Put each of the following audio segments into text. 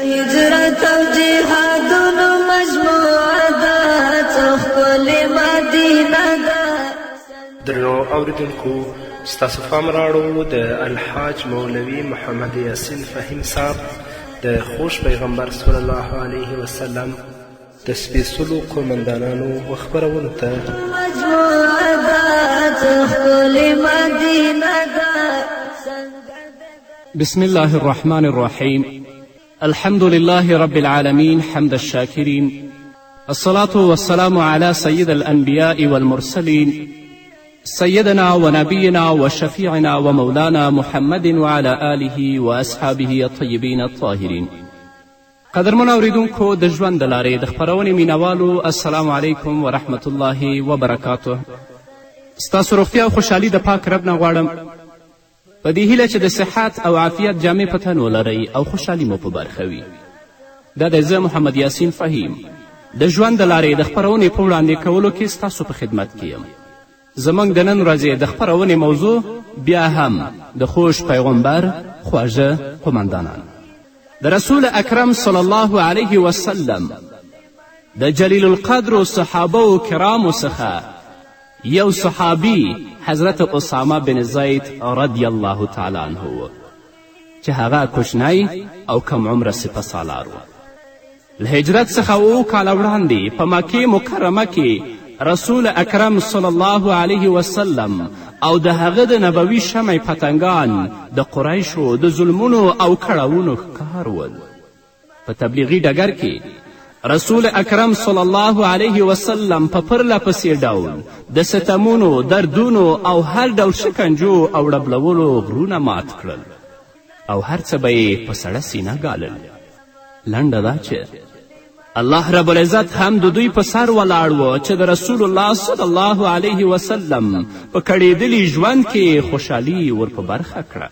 هجرت او جهادونو مجموعه ده څه ښکلې مدینه ده. درنو اوریدونکو ستاسو پام راوړو د الحاج مولوي محمد یاسین فهیم صاحب د خوش پیغمبر صلی الله علیه وسلم د سپېڅلو قومندانانو خپرونو ته. مجموعه ده څه ښکلې مدینه ده. بسم الله الرحمن الرحيم. الحمد لله رب العالمين حمد الشاكرين، الصلاة والسلام على سيد الأنبياء والمرسلين سيدنا ونبينا وشفيعنا ومولانا محمد وعلى آله وأصحابه الطيبين الطاهرين. قدرمن اوریدونکو د ژوند د لارې د خپرونې مینوالو السلام علیکم ورحمة الله وبرکاته. ستاسو روغتیا او خوشحالي د پاک رب نه غواړم په دې هیله چې د صحت او عافیت جامې په تن ولرئ او خوشحالي مو په برخه وي. دا دی زه محمد یاسین فهیم د ژوند د لارې د خپرونې په وړاندې کولو کې ستاسو په خدمت کې یم. زموږ د نن ورځې د خپرونې موضوع بیا هم د خوش پیغمبر خواږه قمندانان. د رسول اکرم صلی الله علیه وسلم د جلیل القدر صحابه کرامو څخه یو صحابي حضرت اسامه بن زید رضی الله تعالی عنه و چې هغه کوچنی او کم عمره سپه سالار و. له هجرت څخه 7 کاله وړاندې په مکې مکرمه کې رسول اکرم صلی الله علیه وسلم او د هغه د نبوي شمع پتنګان د قریشو د ظلمونو او کړاوونو ښکار ول. په تبلیغي ډګر کې رسول اکرم صلی الله علیه وسلم په پرله پسې ډول د ستمونو، دردونو او هر ډول شکنجو او ړبلولو غرونه مات کړل او هر څه به یې په سړه سینه ګالل. لنډه دا چې الله رب العزت هم د دوی په سر ولاړ و چې د رسول الله صلی الله علیه وسلم په کړېدلي ژوند کې خوشحالي ور په برخه کړه.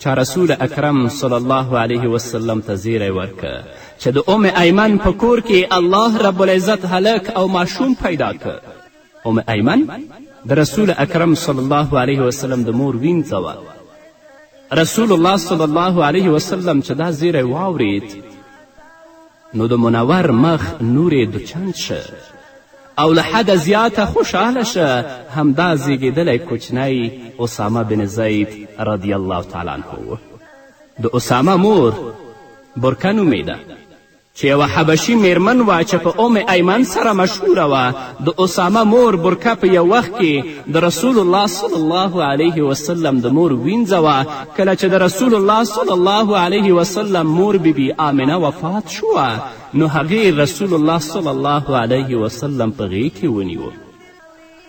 چا رسول اکرم صلی الله علیه وسلم ته زیری ورکه چې د ام ایمن په کور کې الله رب العزت هلک او ماشوم پیدا که. ام ایمن د رسول اکرم صلی الله علیه وسلم د مور وینځه وه. رسول الله صلی الله علیه وسلم چې دا زیری واورید نو د منور مخ نورې دوچند شه او له حده زیاته خوشحاله شه. همدا زیږېدلی کوچنی اسامه بن زید رضی الله تعالی عنه. د اسامه مور برکه نومیده چې یوه حبشي میرمن وه چې په ام ایمن سره مشهوره وه. د اسامه مور برکه په یو وخت کې د رسول الله صلی الله علیه وسلم د مور وینځه وه. کله چې د رسول الله صلی الله علیه وسلم مور بیبي آمنه وفات شوه نو هغې رسول الله صلی الله علیه وسلم په غیږ کې ونیو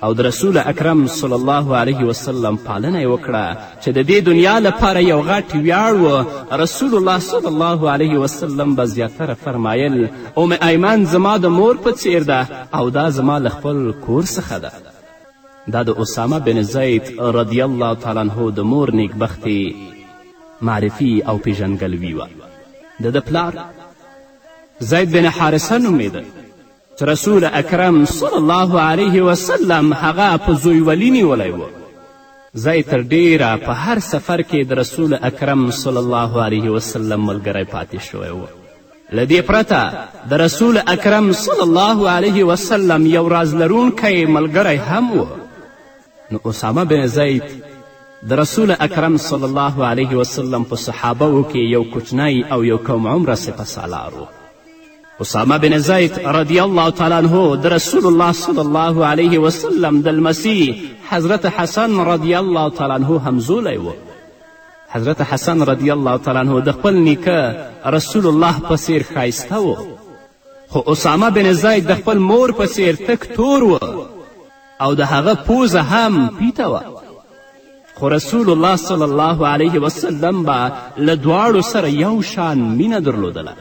او د رسول اکرم صلی الله علیه وسلم پالنه یې وکړه چې د دې دنیا لپاره یو غټ ویاړ و. رسول الله صلی الله علیه وسلم به زیاتره فرمایل ام ایمن زما د مور په څیر ده او دا زما له خپل کور څخه ده. دا د اسامه بن زید رضی الله تعالی عنه د مور نیکبختې معرفي او پیژنګلوي وه. د ده پلار زید بن حارثه نومیده چې رسول اکرم صلی الله علیه وسلم هغه په زویولي نیولی و. زید تر ډیره په هر سفر کې د رسول اکرم صلی الله علیه وسلم ملګری پاتې شوی و. له دې پرته د رسول اکرم صلی الله علیه وسلم یو راز لرونکی ملګری هم و. نو اسامه بن زید د رسول اکرم صلی الله علیه وسلم په صحابهو کې یو کوچنی او یو کم عمره سپه سالار و. اسامه بن زید رضی الله تعالی عنه د رسول الله صلی الله علیه وسلم د لمسي حضرت حسن رضی الله تعالی عنه همزولی و. حضرت حسن رضی الله تعالی عنه د خپل نیکه رسول الله په څیر ښایسته و خو اسامه بن زید د خپل مور په څیر تک تور و او د هغه پوزه هم پیته وه. خو رسول الله صلی الله علیه وسلم به له دواړو سره یو شان مینه درلودله.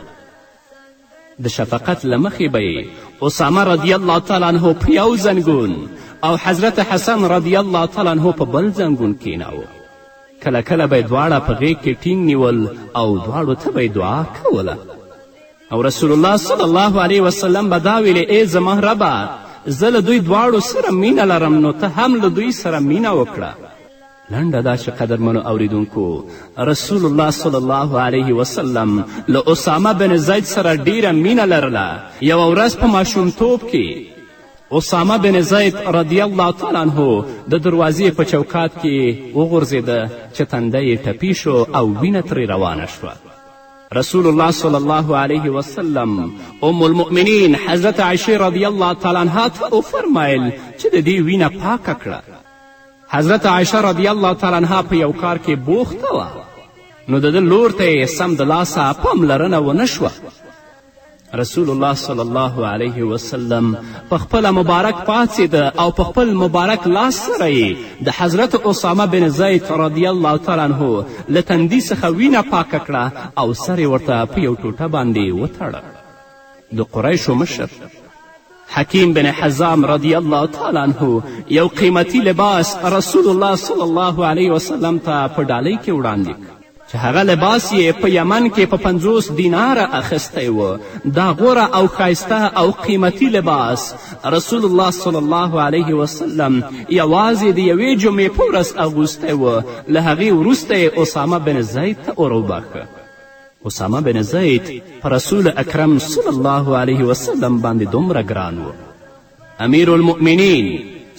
د شفقت له مخې به یې اسامه رضی الله تعالی عنه په یو زنګون او حضرت حسن رضی الله تعالی عنه په بل زنګون کیناوه. کله کله به یې دواړه په غیږ کې ټینګ نیول او دواړو ته به یې دعا کوله او رسول الله صلی الله علیه وسلم به دا ویلې ای زما ربه زه له دوی دواړو سره مینه لرم نو ته هم له دوی سره مینه وکړه. لنډه دا چې قدرمنو اوریدونکو رسول الله صلی الله علیه وسلم له اسامه بن زید سره ډیره مینه لرله. یوه ورځ په ماشومتوب کې اسامه بن زید رضی الله تعالی عنه د دروازې په چوکات کې وغورځېده چې تنده یې ټپي شو او وینه ترې روانه شوه. رسول الله صلی الله علیه وسلم ام المؤمنین حضرت عایشې رضی الله تعالی عنها ته وفرمیل چې د دې وینه پاکه کړه. حضرت عایشه رضی الله تعالی عنها په یو کار کې بوخته وه، نو د ده لور ته یې سم د لاسه پاملرنه ونه شوه. رسول الله صلی الله علیه وسلم په خپله مبارک پاڅېده او په خپل مبارک لاس سره یې د حضرت اسامه بن زید رضی الله تعالی عنه له تندي څخه وینه پاکه کړه او سر یې ورته په یو ټوټه باندې وتړه. د قریشو مشر حکیم بن حزام رضی الله تعالی عنه یو قیمتي لباس رسول الله صلی الله علیه وسلم ته په ډالۍ کې وړاندې چې هغه لباس یې په یمن کې په 50 دیناره اخیستی و. دا غوره او ښایسته او قیمتي لباس رسول الله صلی الله علیه وسلم یوازې د یوې جمعې په ورځ اغوستی و. له هغې وروسته یې اسامه بن زید ته وروباښه. اسامه بن زید په رسول اکرم صلی الله علیه وسلم باندې دومره ګران و. امیر المؤمنین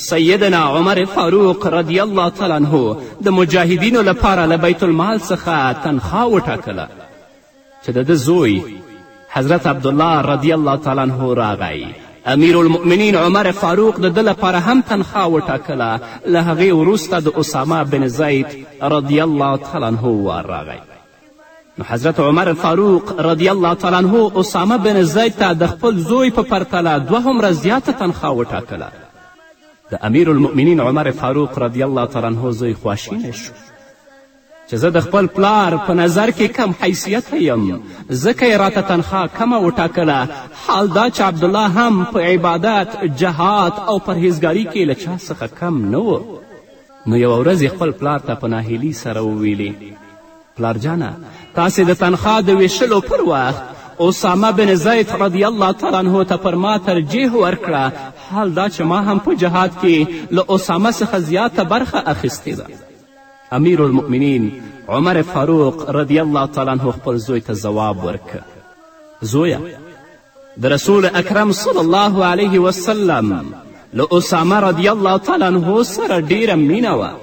سیدنا عمر فاروق رضی الله تعالی عنه د مجاهدینو لپاره له بیت المال څخه تنخوا وټاکله چې د ده زوی حضرت عبدالله رضی الله تعالی عنه راغی. امیر المؤمنین عمر فاروق د ده لپاره هم تنخوا وټاکله. له هغې وروسته د اسامه بن زید رضی الله تعالی عنه وار راغی. نو حضرت عمر فاروق رضی الله تعالی عنه اسامه بن زید ته د خپل زوی په پرتله دوهمره زیاته تنخوا وټاکله. د امیر المؤمنین عمر فاروق رضی الله تعالی عنه زوی خواشینی شو چې زه د خپل پلار په نظر کې کم حیثیته یم، ځکه یې راته تنخوا کمه وټاکله. حال دا چې عبدالله هم په عبادت، جهاد او پرهیزګاري کې له چا څخه کم نه و. نو یوه ورځ یې خپل پلار ته په ناهیلي سره وویلې: پلار جانه، تاسې د تنخوا د ویشلو پر وخت اسامه بن زید رضی الله تعالی عنه ته پر ما ترجیح ورکړه. حال دا چې ما هم په جهاد کې له اسامه څخه زیاته برخه اخیستې ده. امیر المؤمنین عمر فاروق رضی الله تعالی عنه خپل زوی ته ځواب ورکړه: زویه، د رسول اکرم صلی الله علیه وسلم له اسامه رضی الله تعالی عنه سره ډیره مینه وه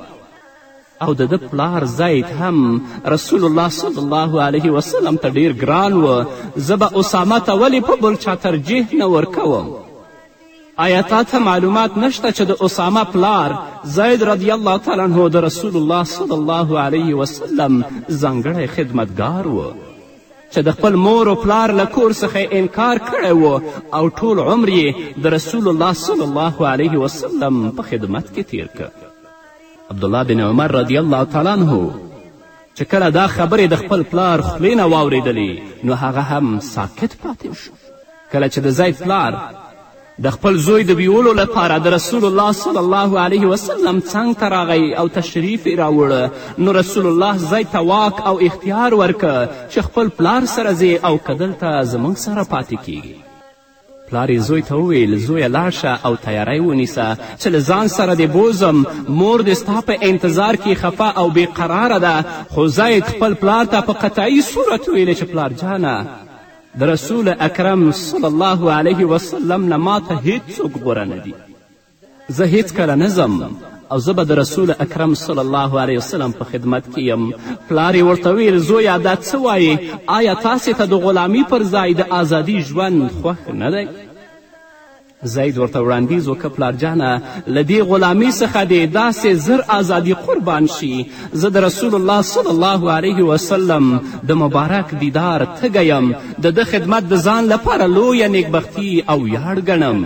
او د ده پلار زید هم رسول الله صلی الله علیه وسلم ته ډیر ګران و. زه به اسامه ته ولې په بل چا ترجیح نه ورکوم؟ آیا تا ته معلومات نشته چې د اسامه پلار زید رضی الله تعالی عنه د رسول الله صلی الله علیه وسلم ځانګړی خدمتګار و چې د خپل مور و پلار له کور څخه انکار کړی و او ټول عمر یې د رسول الله صلی الله علیه وسلم په خدمت کې تیر کړ. عبدالله بن عمر رضی الله تعالی عنه چې کله دا خبرې د خپل پلار خولې نه واورېدلې نو هغه هم ساکت پاتې شو. کله چې د زید پلار د خپل زوی د بیولو لپاره د رسول الله صلی الله علیه وسلم څنګ ته راغی او تشریف یې راوړه، نو رسول الله زید ته واک او اختیار ورکه چې خپل پلار سره ځې او که دلته زموږ سره پاتې کیږي. پلار یې زوی ته وویل: زویه لاړشه او تیاری ونیسه چې له ځان سره دې بوزم. مور دې ستا په انتظار کې خفه او بې قراره ده. خو زید خپل پلار ته په قطعي صورت ویلې چې پلار جانه، د رسول اکرم صلی الله علیه وسلم نه ماته هیڅوک غوره نه دي. زه هیڅکله نه ځم او زه به د رسول اکرم صلی الله علیه وسلم په خدمت کې یم. پلار یې ورته ویل: زویه دا څه وایې؟ آیا تاسې ته د غلامي پر ځای د ازادي ژوند خوښ نه دی؟ زید ورته وړاندیز وکړه: پلار جانه، له دې غلامي څخه دې داسې زر ازادي قربان شي. زه د رسول الله صلی الله علیه وسلم د مبارک دیدار تږی یم. د ده خدمت د ځان لپاره لویه نیکبختي او ویاړ ګڼم.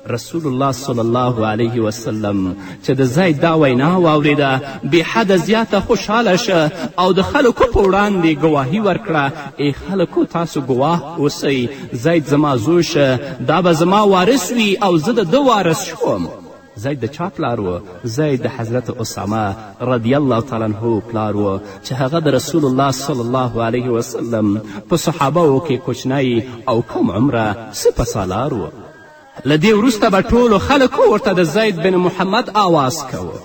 رسول الله صلی الله علیه وسلم چې د زید دا وینا واورېده بې حده زیاته خوشحاله شه او د خلکو په وړاندې ګواهي ورکړه: ای خلکو، تاسو ګواه اوسئ، زید زما زوی شه، دا به زما وارث وي او زه د ده وارث شوم. زید د چا پلار و؟ زید د حضرت اسامه رضی الله تعالی عنه پلار و چې هغه د رسول الله صلی الله علیه وسلم په صحابهو کې کوچنی او کم عمره سپه سالار و. له دې وروسته به ټولو خلکو ورته د زید بن محمد آواز کوه.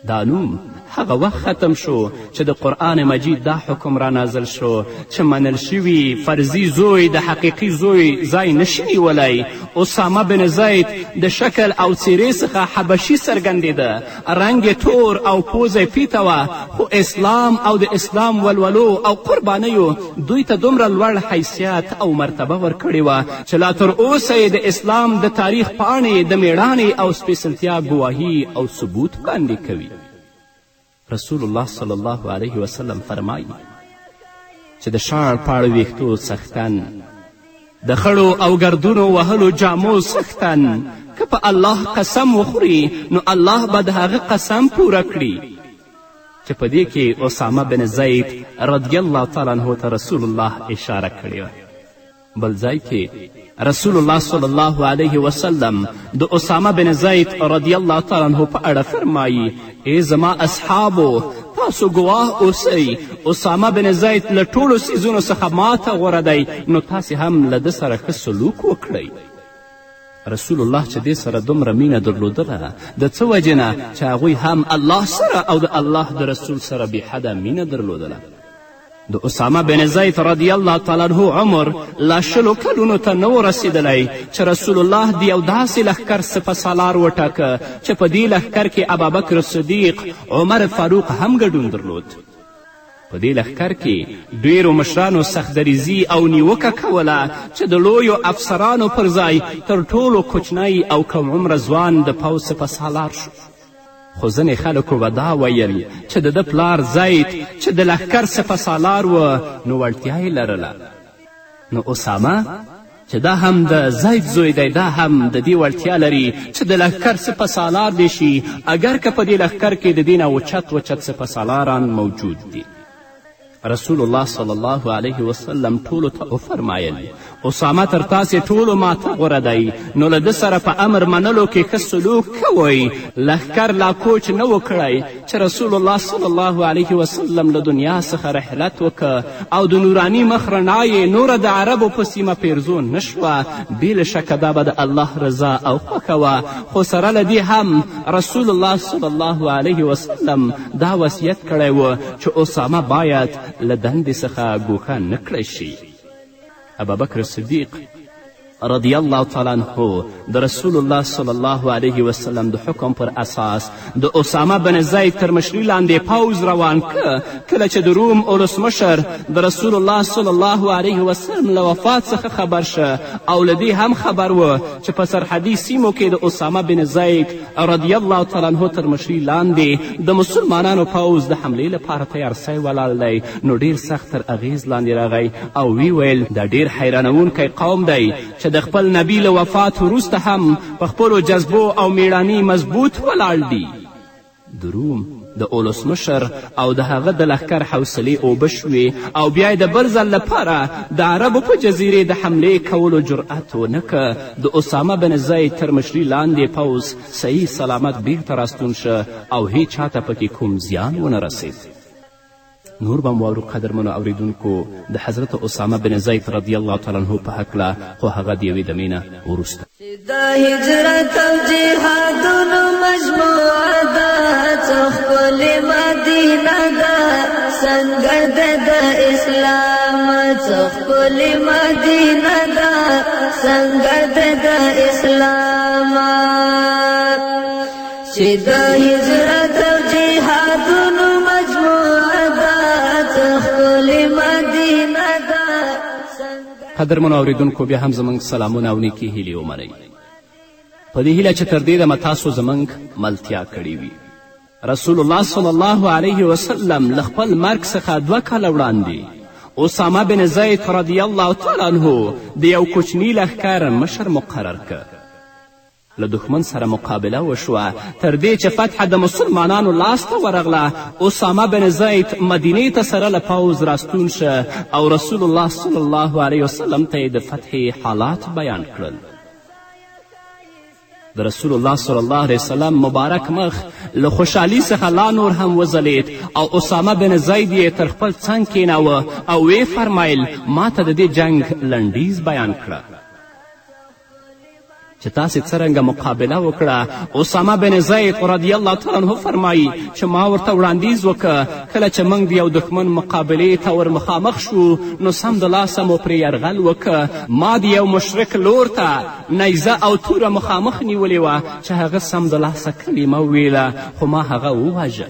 دا نوم هغه وخت ختم شو چې د قرآن مجید دا حکم را نازل شو چې منل شوي فرضي زوی د حقیقي زوی ځای نشي نیولی. اسامه بن زید د شکل او څیرې څخه حبشي څرګندېده، رنګ یې تور او پوزه یې پیته وه، خو اسلام او د اسلام ولولو او قربانیو دوی ته دومره لوړ حیثیت او مرتبه ورکړې وه چې لا تر اوسه یې د اسلام د تاریخ پاڼې د میړانې او سپېڅلتیا ګواهي او ثبوت وړاندې کوي. رسول الله صلی الله علیه وسلم فرمایي چې د شاړ پاړه ویښتو څښتن، د خړو او ګردونو وهلو جامو څښتن، که په الله قسم وخوري نو الله به د هغه قسم پوره کړي. چې په دې کې اسامه بن زید رضی الله تعالی عنه ته رسول الله اشاره کړې وه. بل ځای کې رسول الله صلی الله علیه وسلم د اسامه بن زید رضی الله تعالی عنه په اړه فرمایي: ای زما اصحابو، تاسو ګواه اوسئ، اسامه بن زید له ټولو څیزونو څخه ماته غوره دی، نو تاسې هم له ده سره ښه سلوک وکړئ. رسول الله چې دې سره دومره مینه درلودله د څه وجې نه چې هغوی هم الله سره او د الله د رسول سره بېحده مینه درلودله. د اسامه بن زید رضی الله تعالی عنه عمر لا 20 کلونو ته نه و رسېدلی چې رسول الله د یو داسې لښکر سپه سالار وټاکه چې په دې لښکر کې ابابکر صدیق، عمر فاروق هم ګډون درلود. په دې لښکر کې ډېرو مشرانو سختدریزي او نیوکه کوله چې د لویو افسرانو پر ځای تر ټولو کوچنی او کم عمره ځوان د پوځ سپه سالار شو. خو ځینې خلکو به دا ویل چې د ده پلار زید چې د لښکر سپه سالار و نو وړتیا یې لرله. نو اسامه چې دا هم د زید زوی دی، دا هم د دې وړتیا لري چې د لښکر سپه سالار دی شي، اگر که په دې لښکر کې د دې نه اوچت سپه سالاران موجود دي. رسول الله صلی الله علیه وسلم ټولو ته وفرمایل: اسامه تر تاسې ټولو ماته غوره دی، نو له ده سره په امر منلو کې ښه سلوک کوئ. لښکر لا کوچ نه و کړی چې رسول الله صلی الله علیه وسلم له دنیا څخه رحلت وکړه او د نوراني مخ رڼا یې نوره د عربو په سیمه پیرزو نه شوه. بې له شکه دا به د الله رضا او خوښه وه، خو سره له دې هم رسول الله صلی الله علیه وسلم دا وصیت کړی و چې اسامه باید له دندې څخه ګوښه نه کړی شي. ابابکر صدیق رضی الله تعالی عنه د رسول الله صلی الله علیه وسلم د حکم پر اساس د اسامه بن زید تر مشري لاندې پوځ روان که. کله چې د روم اولسمشر د رسول الله صلی الله علیه وسلم له وفات څخه خبر شه او له دې هم خبر و چې په سرحدي سیمو کې د اسامه بن زید رضی الله تعالی عنه تر مشري لاندې د مسلمانانو پوځ د حملې لپاره تیار سوی ولاړ دی، نو ډېر سخت تر اغیز لاندې راغی او وی ویل دا ډېر حیرانوونکی قوم دی چې د خپل نبی له وفات وروسته هم په خپلو جذبو او میړاني مضبوط ولاړ دي. د روم د اولسمشر او د هغه د لښکر حوصلې اوبه شوې او بیا د بل ځل لپاره د عربو په جزیرې د حملې کولو جرأت ونه که. د اسامه بن زید تر مشري لاندې پوځ صحیح سلامت بیرته راستون شه او هیچ چاته پکې کوم زیان ونه رسید. نور به مو قدرمنو اوریدونکو د حضرت اسامه بن زید رضی الله تعالی عنه په هکله، خو هغه د یوې دمې نه وروسته. د هجرت او جهادونو مجموعه ده، څه ښکلې مدینه ده، سنګر ده د اسلام، څه ښکلې مدینه ده، سنګر ده د اسلام. چې د هجرت او جهادونو قدرمنو اوریدونکو، بیا هم زموږ سلامونه او نیکې هیلې ومنئ، په دې هیله چې تر دې دمه تاسو زموږ ملتیا کړې وي. رسول الله صلی الله علیه وسلم له خپل مرګ څخه 2 کاله وړاندې اسامه بن زید رضی الله تعالی عنه د یو کوچني لښکر مشر مقرر که. له دښمن سره مقابله وشوه، تر دې چې فتحه د مسلمانانو لاسته ورغله. اسامه بن زید مدینې ته سره له پوځ راستون شه او رسول الله صلی الله علیه وسلم ته یې د فتحې حالات بیان کړل. د رسول الله صلی الله علیه وسلم مبارک مخ له خوشحالي څخه لا نور هم وځلید او اسامه بن زید یې تر خپل څنګ کښېناوه او ویې فرمایل: ما ته د دې جنګ لنډیز بیان کړه. چې تاسې څرنګه مقابله وکړه. اسامه بن زید رضی الله تعالی عنه فرمایي چې ما ورته وړاندیز وکړه کله چې موږ د یو دښمن مقابلې ته ور مخامخ شو نو سمدلاسه مو پرې یرغل وکړه. ما د یو مشرک لور ته نیزه او توره مخامخ نیولې وه چې هغه سمدلاسه کلمه وویله خو ما هغه وواژه.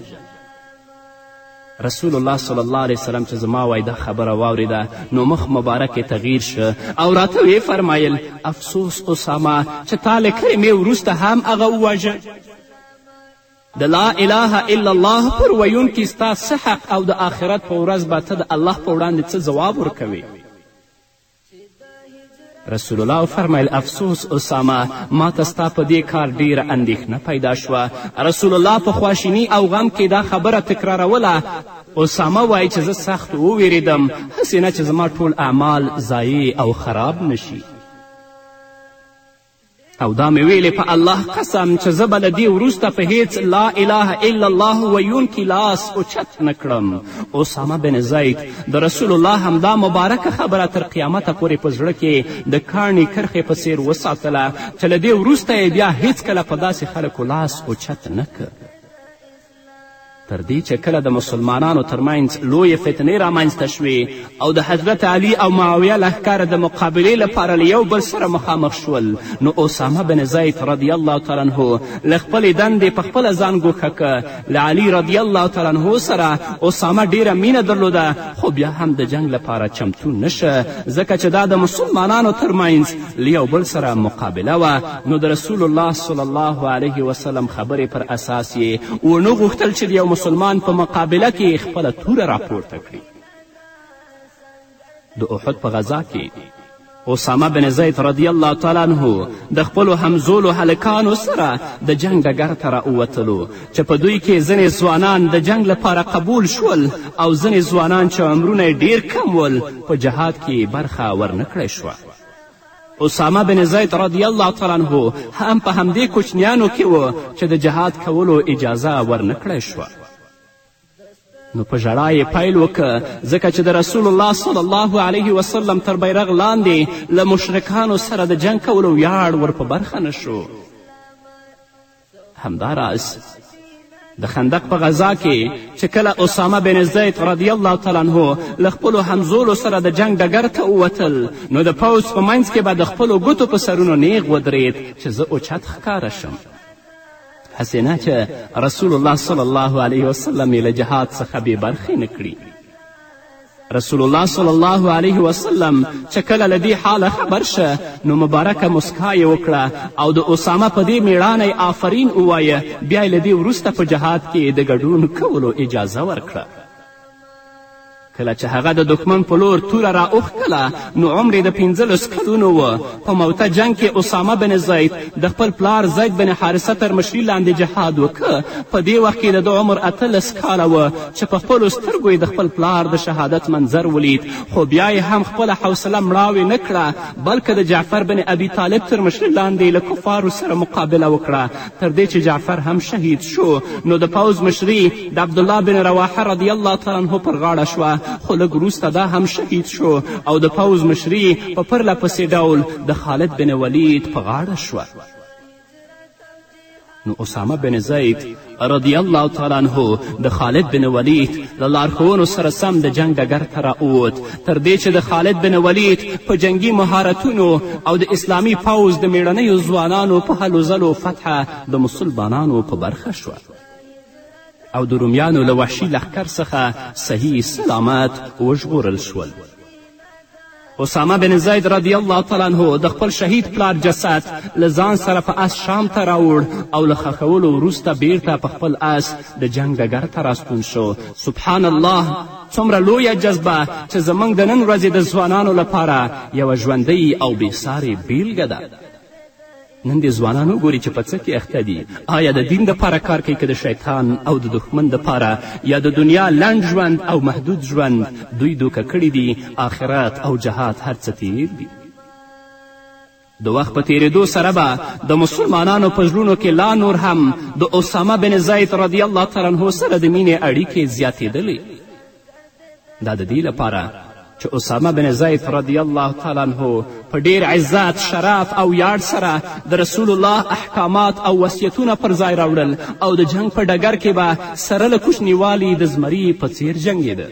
رسول الله صلی الله علیه وسلم چې زما وای دا خبره واورېده نو مخ مبارک یې تغییر شه او راته ویې فرمایل افسوس اسامه چې تا له کلمې وروسته هم هغه وواژه. د لا اله الا الله پر ویونکي ستا څه حق او د آخرت په ورځ به ته د الله په وړاندې څه ځواب ورکوې؟ رسول الله فرمایل افسوس اسامه ما ته ستا په دې کار ډیره اندېښنه پیدا شوه. رسول الله په خواشیني او غم کې دا خبره تکراروله. اسامه وایي چې زه سخت وویرېدم هسې نه چې زما ټول اعمال ضایع او خراب نشي او دا مې ویلې په الله قسم چې زه به له دې وروسته په هیڅ لا اله الا الله ویونکي لاس اوچت نه کړم. اسامه بن زید د رسول الله همدا مبارکه خبره تر قیامته پورې په زړه کې د کاڼي کرښې په څیر وساتله چې له دې وروسته یې بیا هیڅکله په داسې خلکو لاس اوچت نه کړ. تر دې چې کله د مسلمانانو ترمنځ لویې فتنې رامنځته شوې او د حضرت علي او معاویه لښکر د مقابلې لپاره له یو بل سره مخامخ شول نو اسامه بن زید رضی الله تعالی عنه له خپلې دندې په خپله ځان ګوښه که. له علي رضی الله تعالی عنه سره اسامه ډیره مینه درلوده خو بیا هم د جنگ لپاره چمتو نشه ځکه چې دا د مسلمانانو ترمنځ له یو بل سره مقابله وه. نو د رسول الله صلی الله علیه وسلم خبرې پر اساس یې ونه غوښتل چې د یو مسلمان په مقابله کې خپله توره راپورته کړي. د احد په غزا کې اسامه بن زید رضی الله تعالی عنه د خپلو همزولو هلکانو سره د جنگ ډګر ته راووتلو چې په دوی کې ځینې ځوانان د جنگ لپاره قبول شول او ځینې ځوانان چې عمرونه یې ډیر کم ول په جهاد کې برخه ورنکړی شوه. اسامه بن زید رضی الله تعالی عنه هم په همدې کوچنیانو کې و چې د جهاد کولو اجازه ورنکړی شوه. نو په ژړا یې پیل وکړه ځکه چې د رسول الله صلی الله علیه وسلم تر بیرغ لاندې له مشرکانو سره د جنګ کولو ویاړ ور په برخه نه شو. همداراز د خندق په غزا کې چې کله اسامه بن زید رضی الله تعالی عنه له خپلو همزولو سره د جنگ ډګر ته ووتل نو د پوځ په منځ کې به د خپلو ګوتو په سرونو نیغ ودرېد چې زه اوچت ښکاره شم هسې نه چې رسول الله صلی الله علیه وسلم یې له جهاد څخه بې برخې نه کړي. رسول الله صلی الله علیه وسلم چې کله له دې حاله خبر شه نو مبارکه مسکا یې وکړه او د اسامه په دې میړانه یې آفرین ووایه. بیا یې له دې وروسته په جهاد کې د ګډون کولو اجازه ورکړه. کله چې هغه د دښمن په لور توره را اوښتله نو عمر یې د 15 کلونو و. په موته جنگ کې اسامه بن زید د خپل پلار زید بن حارثه تر مشري لاندې جهاد وکړه. په دې وخت کې د ده عمر 18 کاله و چې په خپلو سترګو یې د خپل پلار د شهادت منظر ولید خو بیا یې هم خپله حوصله مړاوې نه کړه بلکې د جعفر بن ابي طالب تر مشري لاندې له کفارو سره مقابله وکړه تر دې چې جعفر هم شهید شو. نو د پوځ مشري د عبدالله بن رواحه رضی الله تعالی عنه پر غاړه شوه خو لږ وروسته دا هم شهید شو او د پوځ مشري په پرله پسې ډول د خالد بن ولید په غاړه شوه. نو اسامه بن زید رضی الله تعالی عنه د خالد بن ولید له لارښوونو سره سم د جنگ ډګر ته راووت تر دې چې د خالد بن ولید په جنگي مهارتونو او د اسلامي پوځ د میړنیو ځوانانو په هلو ځلو فتحه د مسلمانانو په برخه شوه او د رومیانو له وحشي لښکر څخه صحیح سلامت وژغورل شول. اسامه بن زید رضی الله تعالی عنه د خپل شهید پلار جسد له ځان سره په اس شام ته راوړ او له ښخولو وروسته بیرته په خپل اس د جنگ ډګر ته راستون شو. سبحان الله څومره لویه جذبه چې زموږ د نن ورځې د ځوانانو لپاره یوه ژوندۍ او بېسارې بیلګه ده. نن دې ځوانان وګوري چې په څه کې اخته دي. آیا د دین دپاره کار کوي که د شیطان او د دښمن دپاره یا د دنیا لنډ ژوند او محدود ژوند دوی دوکه کړي دي آخرت او جهاد هر څه تیر دي. د وخت په تیرېدو سره به د مسلمانانو په زړونو کې لا نور هم د اسامه بن زید رضی الله تعالی عنه سره د مینې اړیکې زیاتېدلې. دا د دې لپاره چې اسامه بن زید رضی الله تعالی عنه په ډیر عزت شرف او ویاړ سره د رسول الله احکامات او وصیتونه پر ځای راوړل او د جنگ په ډګر کې به سره له کوچنیوالي د زمري په څیر جنګېده.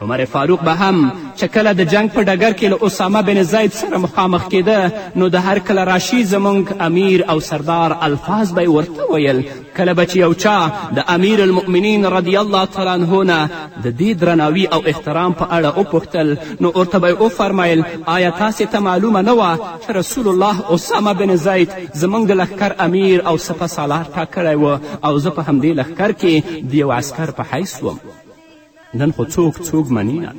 عمر فاروق به هم چې کله د جنگ په ډګر کې له اسامه بن زید سره مخامخ کېده نو د هر کله راشي زموږ امیر او سردار الفاظ به یې ورته ویل. کله به چې یو چا د امیر المؤمنین رضی الله تعالی عنه نه د دې درناوي او احترام په اړه وپوښتل نو ورته به یې وفرمیل آیا تاسې ته معلومه نه وه چې رسول الله اسامه بن زید زموږ د لښکر امیر او سپه سالار ټاکلی و او زه په همدې لښکر کې د یو عسکر په حیث وم. نن خو څوک مني نه.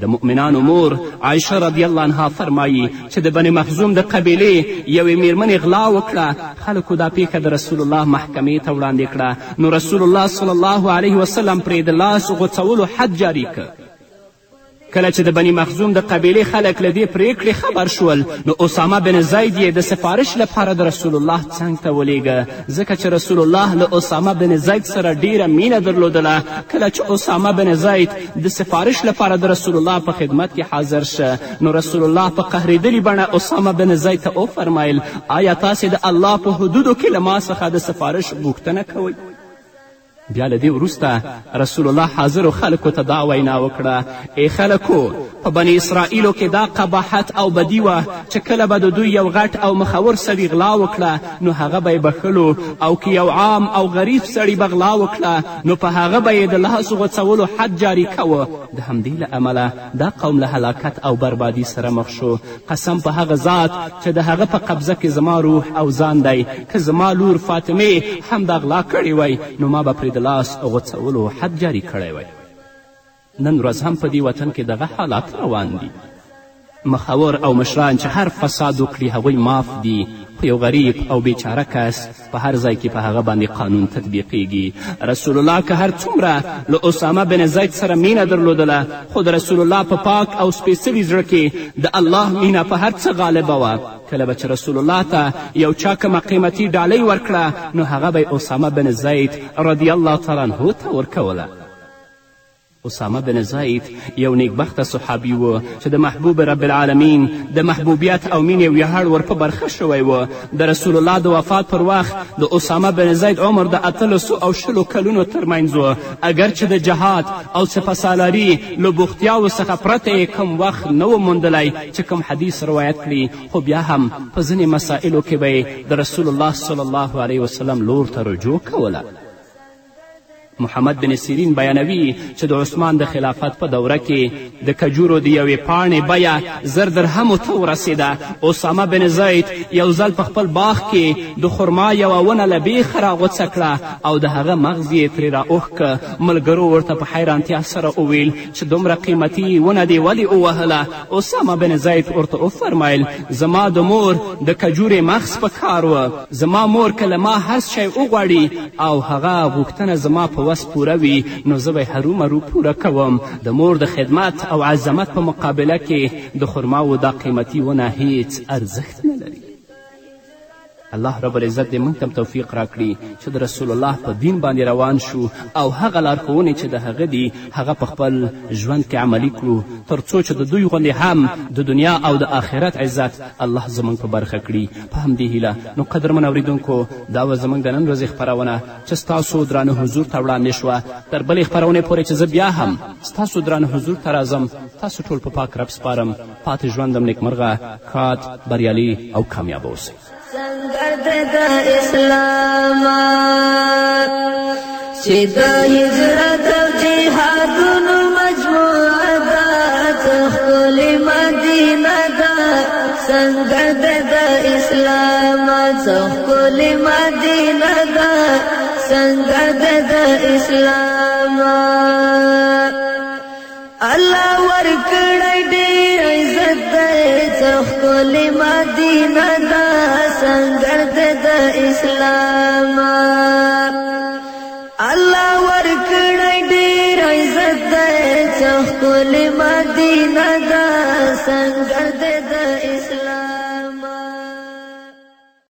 د مؤمنانو مور عایشه رضی الله عنها فرمایي چې د بني مخزوم د قبیلې یوې میرمنې غلا وکړه. خلکو دا پیښه د رسول الله محکمې ته وړاندې کړه نو رسول الله صلی الله علیه وسلم پرې د لاس غوڅولو حد جاري کړ. کله چې د بني مخزوم د قبیلې خلک له دې پریکړې خبر شول نو اسامه بن زید یې د سفارش لپاره د رسول الله څنګ ته ولیږه ځکه چې رسول الله له اسامه بن زید سره ډیره مینه درلودله. کله چې اسامه بن زید د سفارش لپاره د رسول الله په خدمت کې حاضر شه نو رسول الله په قهرېدلې بڼه اسامه بن زید ته وفرمیل آیا تاسې د الله په حدودو کې له ما څخه د سفارش غوښتنه کوئ؟ بیا له دې وروسته رسول الله حاضرو خلکو ته دا وینا وکړه ای خلکو په بني اسرائیلو کې دا قباحت او بدي وه چې کله به د دوی یو غټ او مخور سړي غلا وکړه نو هغه به یې بخلو او که یو عام او غریب سړي به غلا وکړه نو په هغه به یې د لاس غوڅولو حد جاري کوه. د همدې له امله دا قوم له هلاکت او بربادي سره مخ شو. قسم په هغه ذات چې د هغه په قبضه کې زما روح او ځان دی که زما لور فاطمې هم دا غلا کړې وی نو ما به پرې د لاس غوڅولو حد جاري کړی وی. نن ورځ هم په دې وطن کې دغه حالات روان دي. مخور او مشران چې هر فساد وکړي هغوی معاف دي خو یو غریب او بیچاره کس په هر ځای کې په هغه باندې قانون تطبیقیږي. رسول الله که هر څومره له اسامه بن زید سره مینه درلودله خو د رسول الله په پاک او سپېڅلي زړه کې د الله مینه په هر څه غالبه وه. کله به چې رسول الله ته یو چا کومه قیمتي ډالۍ ورکړه نو هغه به اسامه بن زید رضی الله تعالی عنه ته ورکوله. اسامه بن زید یو نیکبخته صحابي و چې د محبوب رب العالمین د محبوبیت او مینې ویاړ ور په برخه شوی و. د رسول الله د وفات پر وخت د اسامه بن زید عمر د 18 کلونو ترمنځ و. اگر چې د جهاد او سپه سالاري له بوختیاوو څخه پرته یې کوم وخت نه و موندلی چې کوم حدیث روایت کړي خو بیا هم په ځینې مسایلو کې به یې د رسول الله صلی الله علیه وسلم لور ته رجوع کوله. محمد بن سیرین بیانوي چې د عثمان د خلافت په دوره کې د کجورو د یوې پاڼې بیه 1000 درهمو ته ورسېده. اسامه بن زید یو ځل په خپل باغ کې د خرما یوه ونه له بیخه راغوڅه کړه او د هغه مغز یې ترې رااوښکه. ملګرو ورته په حیرانتیا سره وویل چې دومره قیمتي ونه دې ولې ووهله؟ اسامه بن زید ورته وفرمیل زما د مور د کجورې مغز په کار و. زما مور که له ما هر شی وغواړي او هغه غوښتنه زما په وس پوره وي نو زه به هرومرو پوره کوم. د مور د خدمت او عظمت په مقابله کې د خرماو دا قیمتي ونه هیڅ ارزښت نه لري. الله رب العزت دې موږ ته توفیق راکړي چې د رسول الله په دین باندې روان شو او هغه لارښوونې چې د هغه دي هغه په خپل ژوند کې عملي کړو تر څو چې د دوی غوندې هم د دنیا او د آخرت عزت الله زموږ په برخه کړي. په همدې هیله نو قدرمن اورېدونکو دا وه زموږ د نن ورځې خپرونه چې ستاسو درانه حضور ته وړاندې شوه. تر بلې خپرونې پورې چې زه بیا هم ستاسو درانه حضور ته راځم تاسو ټول په پاک رب سپارم. پاتې ژوندم نیکمرغه ښاد بریالي او کامیابه اوسئ. سنگرد دا اسلامات چې د هجرت او جهادونو مجموعه ده ښکلې مدینه ده. سنگرد دا اسلامات ښکلې مدینه ده. سنگرد دا اسلامات الله ورکړی ډېر عزت دی ښکلې مدینه ده. سنگرد د اسلام الله ورکړی ډېر عزت دی ښکلې مدینه ده. سنگرد د اسلام